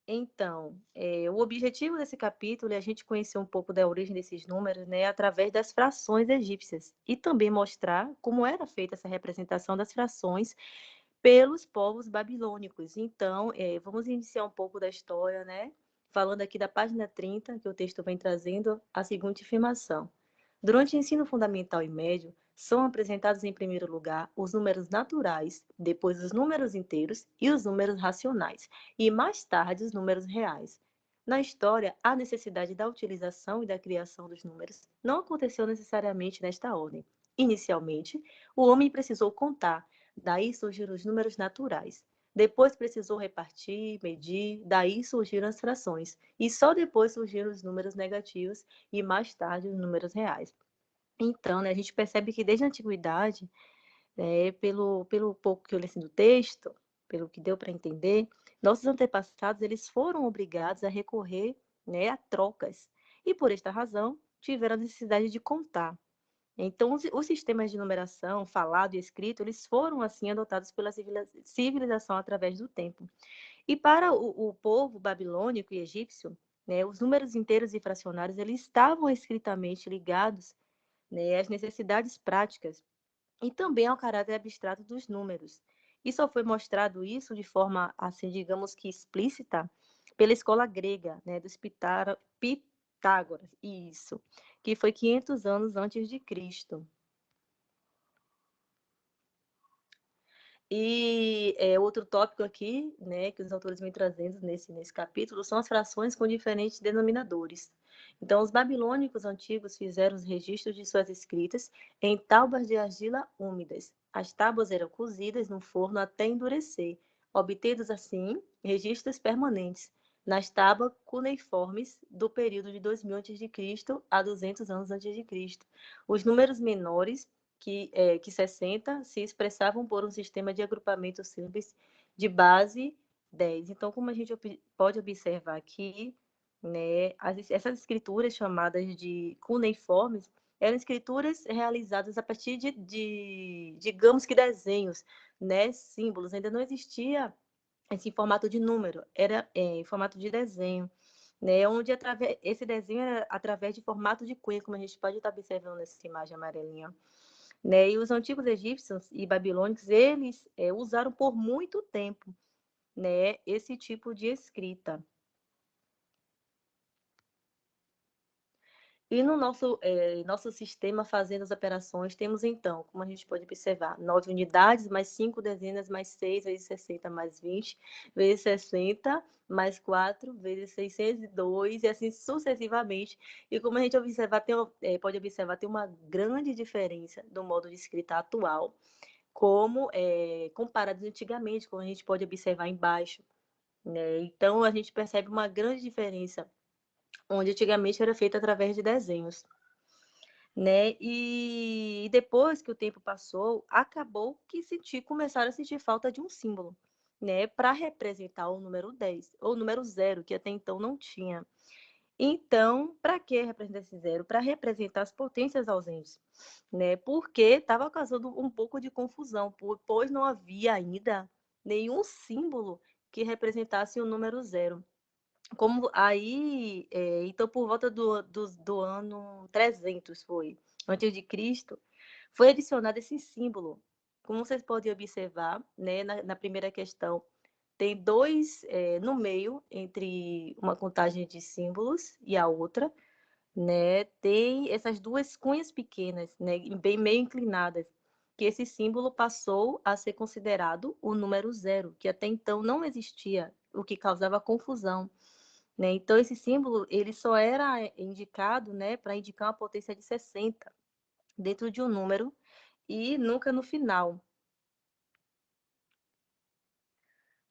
Então, o objetivo desse capítulo é a gente conhecer um pouco da origem desses números, né, através das frações egípcias, e também mostrar como era feita essa representação das frações pelos povos babilônicos. Então, vamos iniciar um pouco da história, né, falando aqui da página 30, que o texto vem trazendo a seguinte afirmação. Durante o ensino fundamental e médio, são apresentados em primeiro lugar os números naturais, depois os números inteiros e os números racionais, e mais tarde os números reais. Na história, a necessidade da utilização e da criação dos números não aconteceu necessariamente nesta ordem. Inicialmente, o homem precisou contar, daí surgiram os números naturais. Depois precisou repartir, medir, daí surgiram as frações. E só depois surgiram os números negativos e mais tarde os números reais. Então, né, a gente percebe que desde a antiguidade, pelo pouco que eu li assim, do texto, pelo que deu para entender, nossos antepassados eles foram obrigados a recorrer, né, a trocas. E por esta razão, tiveram a necessidade de contar. Então, os sistemas de numeração, falado e escrito, eles foram assim adotados pela civilização através do tempo. E para o povo babilônico e egípcio, né, os números inteiros e fracionários eles estavam estritamente ligados, né, às necessidades práticas e também ao caráter abstrato dos números. E só foi mostrado isso de forma, assim, digamos que explícita, pela escola grega, né, dos Pitágoras, isso, que foi 500 anos antes de Cristo. E outro tópico aqui, né, que os autores vêm trazendo nesse capítulo, são as frações com diferentes denominadores. Então, os babilônicos antigos fizeram os registros de suas escritas em tábuas de argila úmidas. As tábuas eram cozidas no forno até endurecer, obtendo assim registros permanentes nas tábuas cuneiformes do período de 2000 a.C. a 200 anos antes de Cristo. Os números menores que 60 se expressavam por um sistema de agrupamento simples de base 10. Então, como a gente pode observar aqui, né, essas escrituras chamadas de cuneiformes eram escrituras realizadas a partir digamos que desenhos, né, símbolos. Ainda não existia esse formato de número, era em formato de desenho, né, onde esse desenho era através de formato de cunha, como a gente pode estar observando nessa imagem amarelinha. Né? E os antigos egípcios e babilônicos, eles usaram por muito tempo, né, esse tipo de escrita. E no nosso sistema fazendo as operações, temos então, como a gente pode observar, 9 unidades, mais 5 dezenas, mais 6 vezes 60, mais 20, vezes 60, mais 4, vezes 602, e assim sucessivamente. E como a gente pode observar, tem uma grande diferença do modo de escrita atual, como comparado antigamente, como a gente pode observar embaixo, né? Então, a gente percebe uma grande diferença, onde antigamente era feito através de desenhos, né? E depois que o tempo passou, acabou que começaram a sentir falta de um símbolo, né? Para representar o número 10, ou o número zero, que até então não tinha. Então, para que representar esse zero? Para representar as potências ausentes, né? Porque estava causando um pouco de confusão, pois não havia ainda nenhum símbolo que representasse o número zero. Como aí, então, por volta do ano 300 foi, antes de Cristo, foi adicionado esse símbolo. Como vocês podem observar, né, na primeira questão, tem dois no meio, entre uma contagem de símbolos e a outra, né, tem essas duas cunhas pequenas, né, bem meio inclinadas, que esse símbolo passou a ser considerado o número zero, que até então não existia, o que causava confusão, né? Então, esse símbolo ele só era indicado, né, para indicar uma potência de 60 dentro de um número e nunca no final.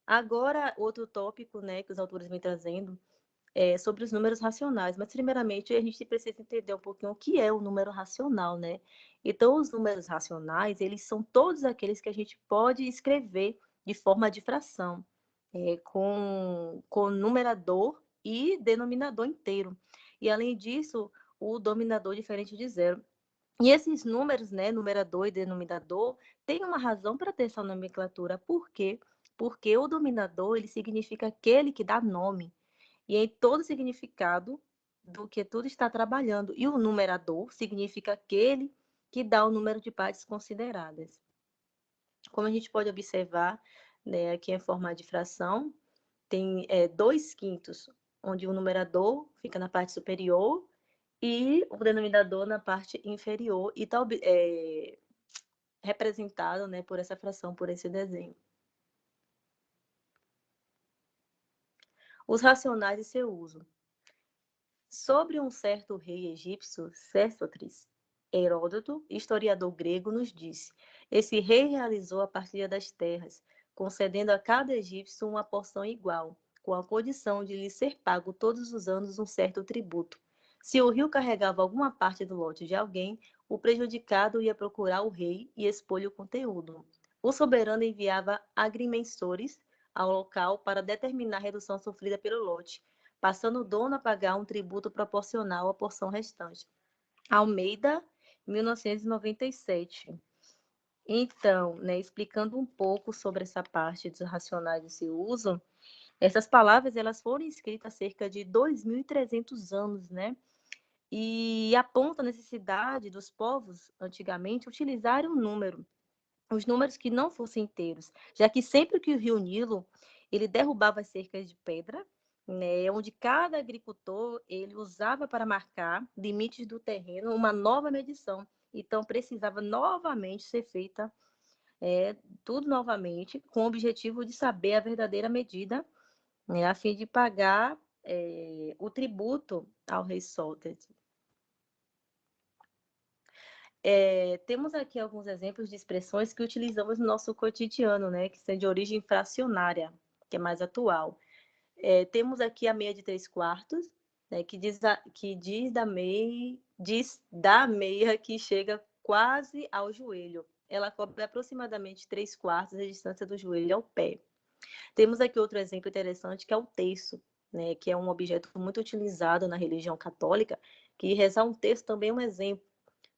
Agora, outro tópico, né, que os autores vêm trazendo é sobre os números racionais, mas primeiramente a gente precisa entender um pouquinho o que é o número racional, né? Então, os números racionais, eles são todos aqueles que a gente pode escrever de forma de fração, com numerador e denominador inteiro. E, além disso, o dominador diferente de zero. E esses números, né, numerador e denominador, tem uma razão para ter essa nomenclatura. Por quê? porque o dominador ele significa aquele que dá nome, e em todo significado do que tudo está trabalhando. E o numerador significa aquele que dá o número de partes consideradas. Como a gente pode observar, né, aqui em forma de fração, tem 2/5, onde o numerador fica na parte superior e o denominador na parte inferior, e está representado, né, por essa fração, por esse desenho. Os racionais e seu uso. Sobre um certo rei egípcio, Sésostris, Heródoto, historiador grego, nos disse: esse rei realizou a partilha das terras, concedendo a cada egípcio uma porção igual, com a condição de lhe ser pago todos os anos um certo tributo. Se o rio carregava alguma parte do lote de alguém, o prejudicado ia procurar o rei e expor-lhe o conteúdo. O soberano enviava agrimensores ao local para determinar a redução sofrida pelo lote, passando o dono a pagar um tributo proporcional à porção restante. Almeida, 1997. Então, né, explicando um pouco sobre essa parte dos racionais de seu uso, essas palavras elas foram escritas há cerca de 2.300 anos, né? E aponta a necessidade dos povos, antigamente, utilizarem um número, os números que não fossem inteiros, já que sempre que o rio Nilo ele derrubava as cercas de pedra, né, onde cada agricultor ele usava para marcar limites do terreno uma nova medição. Então precisava novamente ser feita tudo novamente com o objetivo de saber a verdadeira medida, né, a fim de pagar o tributo ao rei Sócrates. Temos aqui alguns exemplos de expressões que utilizamos no nosso cotidiano, né, que são de origem fracionária, que é mais atual. Temos aqui a meia de 3/4, né, diz da meia que chega quase ao joelho. Ela cobre aproximadamente 3/4 da distância do joelho ao pé. Temos aqui outro exemplo interessante, que é o terço, né, que é um objeto muito utilizado na religião católica, que rezar um terço também é um exemplo,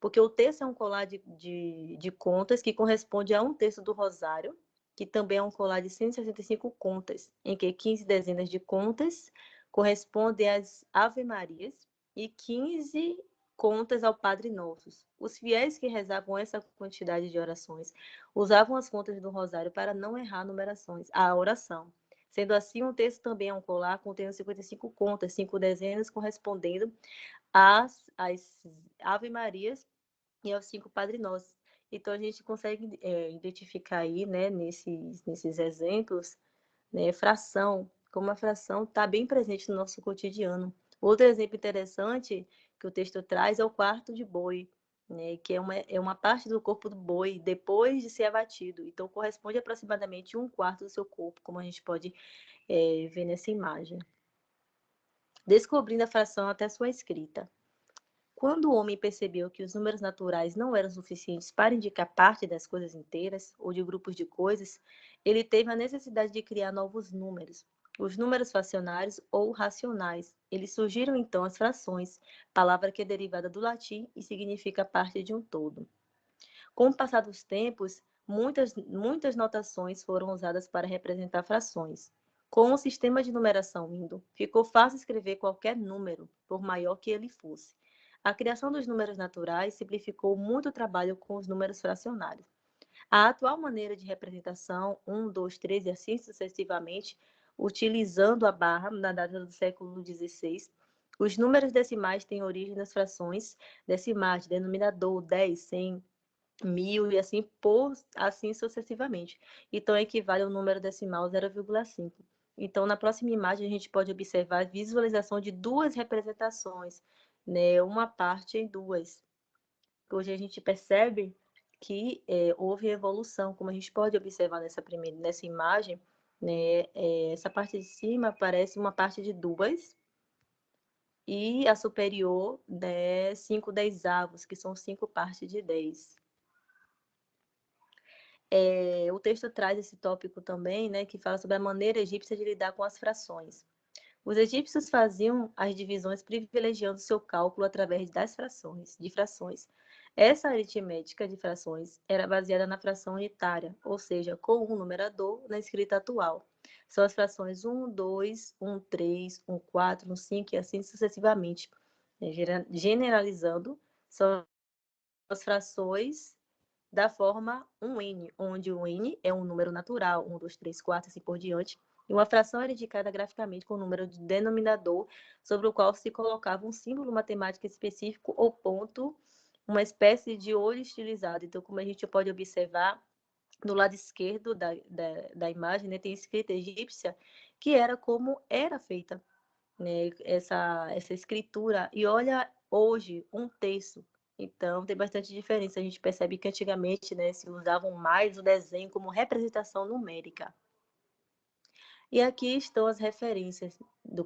porque o terço é um colar de contas que corresponde a um terço do rosário, que também é um colar de 165 contas, em que 15 dezenas de contas correspondem às Ave-Marias e 15 contas ao Padre Nossos. Os fiéis que rezavam essa quantidade de orações usavam as contas do rosário para não errar a oração. Sendo assim, um terço também é um colar contendo 55 contas, 5 dezenas correspondendo às Ave-Marias e aos 5 Padre Nossos. Então, a gente consegue identificar aí, né, nesses exemplos, né, fração, como a fração está bem presente no nosso cotidiano. Outro exemplo interessante que o texto traz é o quarto de boi, né, que é uma parte do corpo do boi depois de ser abatido. Então, corresponde aproximadamente 1/4 do seu corpo, como a gente pode ver nessa imagem. Descobrindo a fração até sua escrita. Quando o homem percebeu que os números naturais não eram suficientes para indicar parte das coisas inteiras ou de grupos de coisas, ele teve a necessidade de criar novos números, os números fracionários ou racionais. Eles surgiram então as frações, palavra que é derivada do latim e significa parte de um todo. Com o passar dos tempos, muitas notações foram usadas para representar frações. Com o sistema de numeração indo, ficou fácil escrever qualquer número, por maior que ele fosse. A criação dos números naturais simplificou muito o trabalho com os números fracionários. A atual maneira de representação, 1, 2, 3 e assim sucessivamente, utilizando a barra na data do século XVI, os números decimais têm origem nas frações decimais, denominador 10, 100, 1.000 e assim sucessivamente. Então, equivale ao número decimal 0,5. Então, na próxima imagem, a gente pode observar a visualização de duas representações, né? Uma parte em duas. Hoje a gente percebe que houve evolução, como a gente pode observar nessa imagem, né? Essa parte de cima parece uma parte de duas, e a superior, né, 5/10, que são 5 partes de 10. O texto traz esse tópico também, né, que fala sobre a maneira egípcia de lidar com as frações. Os egípcios faziam as divisões privilegiando seu cálculo através de frações. Essa aritmética de frações era baseada na fração unitária, ou seja, com um numerador na escrita atual. São as frações 1, 2, 1, 3, 1, 4, 1, 5 e assim sucessivamente. Generalizando, são as frações da forma 1n, onde o n é um número natural, 1, 2, 3, 4, assim por diante, e uma fração era indicada graficamente com o número de denominador, sobre o qual se colocava um símbolo matemático específico ou ponto, uma espécie de olho estilizado. Então, como a gente pode observar, no lado esquerdo da imagem, né, tem escrita egípcia, que era como era feita, né, essa escritura. E olha, hoje, um terço. Então, tem bastante diferença. A gente percebe que antigamente, né, se usavam mais o desenho como representação numérica. E aqui estão as referências do